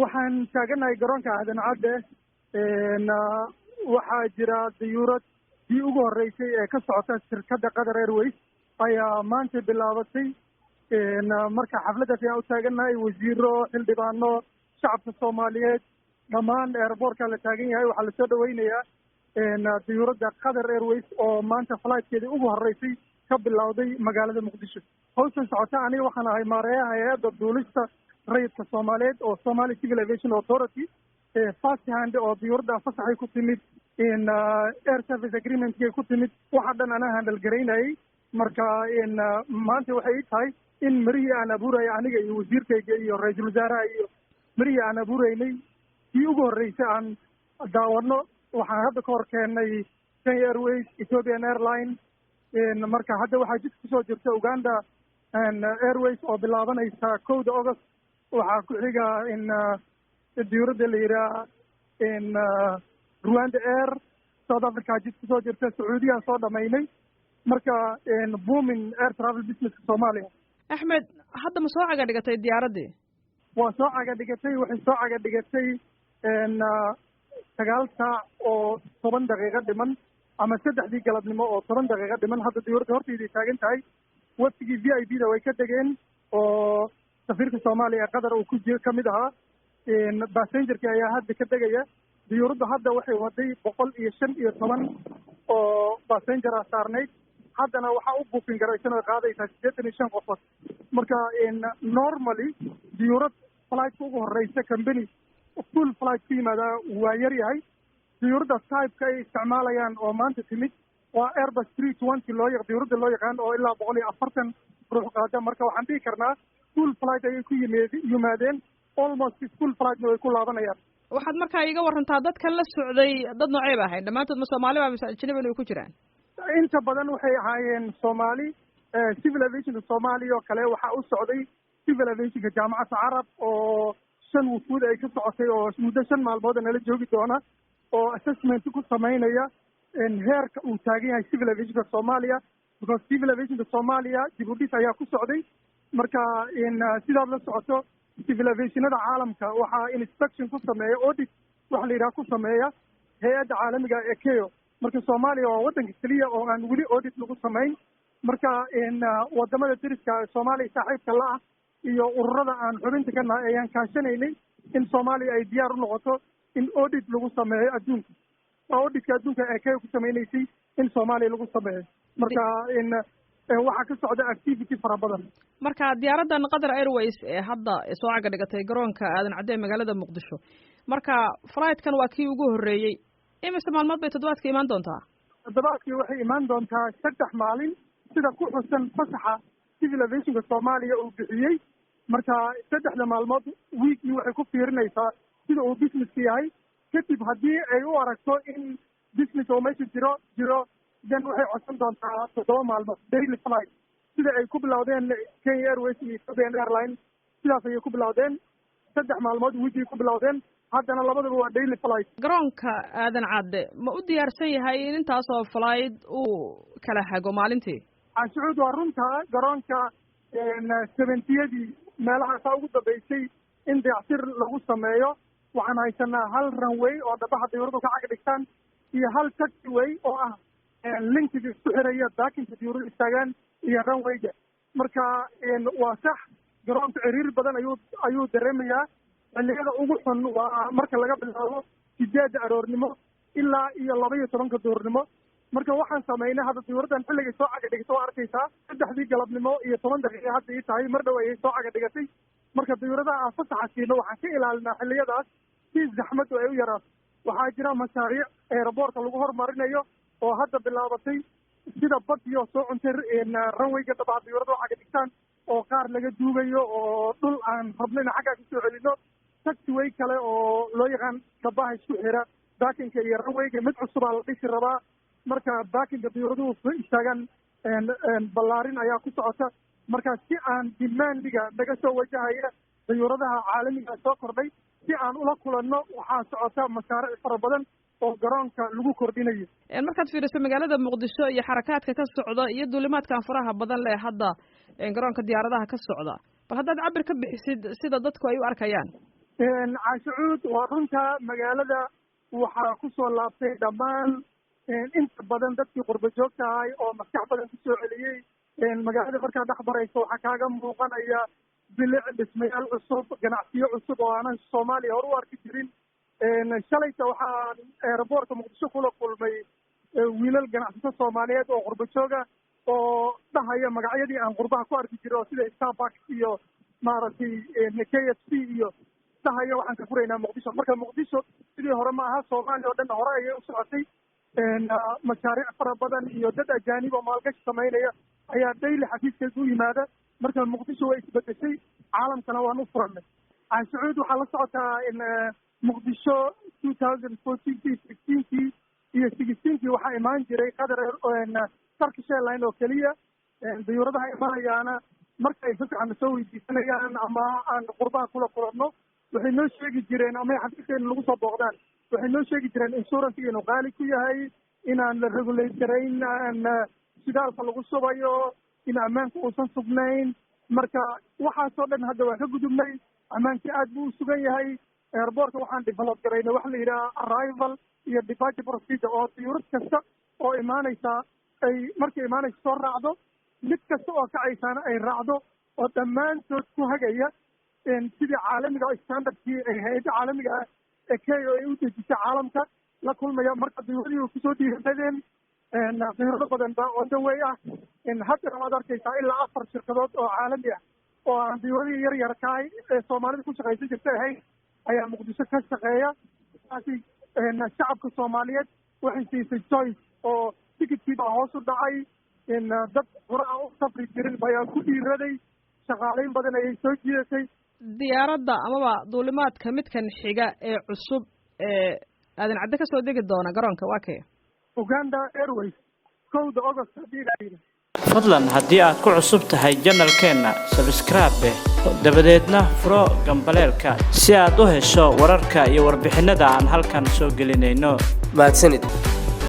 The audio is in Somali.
waxaan taaganahay garoonka aadan cadde waxaa jira diyuurad dii ugu horreysay ee ka socota shirkadda Qatar Airways ayaa maanta bilaabatay marka xafladdaas ayaan u taaganahay wasiiro xildhibaano shacabka Soomaaliyeed dhammaan airportka la taagan yahay waxaa lasoo dhaweynayaa diyuuradda Qatar Airways oo maanta flightkeedii ugu horreysay ka bilowday magaalada Muqdisho howshan socota aniga waxaan ahay maareeyaha hay'adda duulista rayidka Soomaaliyeed oo Somali Civil Aviation Authority first hand oo diyuuradda fasaxay ku timid air service agreement-kay ku timid waxa dhan anaa handle garaynayay marka maanta waxay ii tahay in marihii aan abuurayay aniga iyo wasiirkayga iyo ra-iisul wasaaraha iyo marihii aan abuuraynay kii ugu horreysay aan daawano waxaan hadda ka hor keennay Kenya Airways, Ethiopian Airline marka hadda waxaa jidka kusoo jirta Uganda Airways oo bilaabanaysa 1 August waxaa ku xiga diyuuradda la yidhaha Rwanda Air South Africa jidka kusoo jirta Sacuudiyaan soo dhamaynay marka booming air travel business Soomaaliya. Axmed hadda ma soo caga dhigatay diyaaraddii? Waa soo caga dhigatay waxay soo caga dhigatay 9 saac oo 10 daqiiqo dhiman ama 3 galabnimo oo 10 daqiiqo dhiman hadda diyuuradda horteedii taagan tahay wafdigii VIP-da way ka degeen oo safiirka Soomaaliya ee Qatar uu ku jiro kamid ahaa passengerka ayaa hadda ka degaya diyuuradda hadda waxay waday 115 oo passenger ah saarnayd haddana waxaa u booking garaysan oo qaadaysaa 85 qofood marka normally diyuurad flight ugu horeysa company full flight ku yimaada waa yar yahay diyuuradda type-ka ay isticmaalayaan oo maanta timid waa Airbus 320 diyuuradda loo yaqaan oo ilaa 140 ruux qaada marka waxaan dhihi karnaa full flight ayay ku yimaadeen almost full flight way ku laabanayaan. waxaad markaa iga warantaa dadkan la socday dad noocee ba ahayn dhammaantood ma Soomaali ba mise ajnabi ay ku jiraan? inta badan waxay ahaayeen Soomaali civil aviation Soomaaliya oo kale waxaa u socday civil aviation jaamacadda Carab oo 5 wufuud ay ka socotay oo muddo 5 maalmood nala joogi doona oo assessment ku sameynaya heerka uu taagan yahay civil aviation Soomaaliya because civil aviation Soomaaliya dib u dhis ayaa ku socday marka sidaad la socoto civil aviation-ada caalamka waxaa inspection ku sameeya audit waxa la yidhaha ku sameeya hay'adda caalamiga ee KEO marka Soomaaliya waa waddanka keliya oo aan weli audit lagu samayn marka wadamada deriska Soomaaliya saaxiibka la ah iyo ururada aan xubinta ka nahay ayaan kaashanaynay in Soomaaliya ay diyaar u noqoto in audit lagu sameeyo adduunka auditka adduunka ee KEO ku sameynaysay in Soomaaliya lagu sameeyo marka waxaa ka socda activity fara badan marka diyaaraddan Qatar Airways ee hadda soo caga dhigatay garoonka aadan cadde magaalada Muqdisho marka flightkan waa kii ugu horreeyay imise maalmood bay toddobaadkii imaan doontaa? toddobaadkii waxay imaan doontaa 3 maalin sida ku xusan fasaxa civil aviation Soomaaliya uu bixiyey marka 3 maalmood weekly waxay ku fiirinaysaa sida uu businesska yahay kadib haddii ay u aragto in business oo meesha jiro dan waxay codsan doontaa 7 maalmood daily flight sida ay ku bilowdeen Kenya Airways iyo Ethiopian Airline sidaas ayay ku bilowdeen 3 maalmood weekly ku bilowdeen haddana labadaba waa daily flight. garoonka aadan cadde ma u diyaarsan yahay in intaasoo flight uu kala hago maalintii? Sacuud waa runta garoonka 70yadii meelahaasa ugu dambeysay in dayactir lagu sameeyo waxaan haysanaa hal runway oo dhabaha diyuuradu ka cag dhigtaan iyo hal taxiway oo ah linkiga isku xiraya baakinka diyuuradu istaagaan iyo runwayga marka waa sax garoonka ciriir badan ayuu dareemayaa xilliyada ugu xun waa marka laga bilaabo 8 aroornimo ilaa iyo 12 duhurnimo marka waxaan sameynay hadda diyuuraddan xilligay soo caga dhigto waa arkaysaa 3 galabnimo iyo 10 daqiiqo hadda ii tahay mar dhow ayay soo caga dhigatay marka diyuuradaha aan fasaxa siino waxaan ka ilaalinaa xilliyadaas si zaxmadu ay u yaraato waxaa jira mashaariic aeroboortka lagu horumarinayo oo hadda bilaabatay sida badiyo soo cuntay runwayga dhabaha diyuurada caga dhigtaan oo qaar laga duugayo oo dhul aan rabnayna xaggaa ka soo celino taxiway kale oo loo yaqaan dhabaha isku xira baakinka iyo runwayga mid cusubaa la dhisi rabaa marka baakinka diyuuraduhu istaagaan ballaarin ayaa ku socota marka si aan demandiga naga soo wajahaya diyuuradaha caalamiga soo kordhay si aan ula kulanno waxaa socota mashaariic fara badan oo garoonka lagu kordhinayo. markaad fiiriso magaalada Muqdisho iyo xarakaadka ka socda iyo duulimaadkan faraha badan leh hadda garoonka diyaaradaha ka socda bal haddaad cabir ka bixisid sida dadku ay u arkayaan? caashucuud waa runta magaalada waxaa kusoo laabtay dhammaan inta badan dadkii qurba joogta ahay oo maskax badan kusoo celiyey magaalada markaa dhex barayso waxaa kaaga muuqanaya bilic dhismayaal cusub ganacsiyo cusub oo aanan soomaaliya hor u arki jirin shalayta waxaan aeroboortka muqdisho kula kulmay wiilal ganacsato soomaaliyeed oo qurba jooga oo dhahaya magacyadii aan qurbaha ku arki jiray oo sida starbucks iyo maaragtay k f c iyo dhahaya waxaan ka furaynaa muqdisho marka muqdisho sidii hore ma aha soomaaliya oo dhan hore ayay u socotay mashaariic fara badan iyo dad ajaanib oo maalgashi samaynaya ayaa daily xafiiskeeda u yimaada marka muqdisho way isbedeshay caalamkana waan u furanay caashucuud waxaa la socotaa in muqdisho 2014kii 16kii iyo 16kii waxaa imaan jiray qatar Turkish Airlines oo keliya diyuuradaha imanayaana markay fasaxana soo weydiisanayaan ama aan qurbaha kula kulanno waxay noo sheegi jireen ama xafiiskeena lagu soo booqdaan waxay noo sheegi jireen insurance inuu qaali ku yahay inaan la regulate garayn shidaalka lagu shubayo in ammaanka uusan sugnayn marka waxaasoo dhan hadda waan ka gudubnay ammaankii aad buu u sugan yahay airportka waxaan develop garaynay waxa la yidhaha arrival iyo departure procedure oo diyuurad kasta oo imaanaysa ay markay imaanaysa soo raacdo mid kasta oo kacaysaana ay raacdo oo dhammaantood ku hagaya sidii caalamiga standardkii ay hay-adda caalamiga ah ee kenya ay u dejisay caalamka la kulmaya marka diyuuradii kusoo dhiiradeen diyuurado badan baa on the way ah haddana waad arkaysaa ilaa 4 shirkadood oo caalami ah oo aan diyuuradii yar yar kahay ee soomaalida ku shaqaysan jirta ahayn ayaa muqdisho ka shaqeeya taasi shacabka soomaaliyeed waxay siisay choice oo tikidkii baa hoos u dhacay dad hore aan u safri jirin ayaa ku dhiiraday shaqaalayn badan ayay soo jiidatay diyaaradda amaba duulimaadka midkan xiga ee cusub ee aadan cadde ka soo degi doona garoonka waa kee Uganda Airways 1 August hadii la yidhi fadlan haddii aad ku cusub tahay janalkeena subscribe dabadeedna furo gambaleelka si aad u hesho wararka iyo warbixinada aan halkan soo gelinayno mahadsanid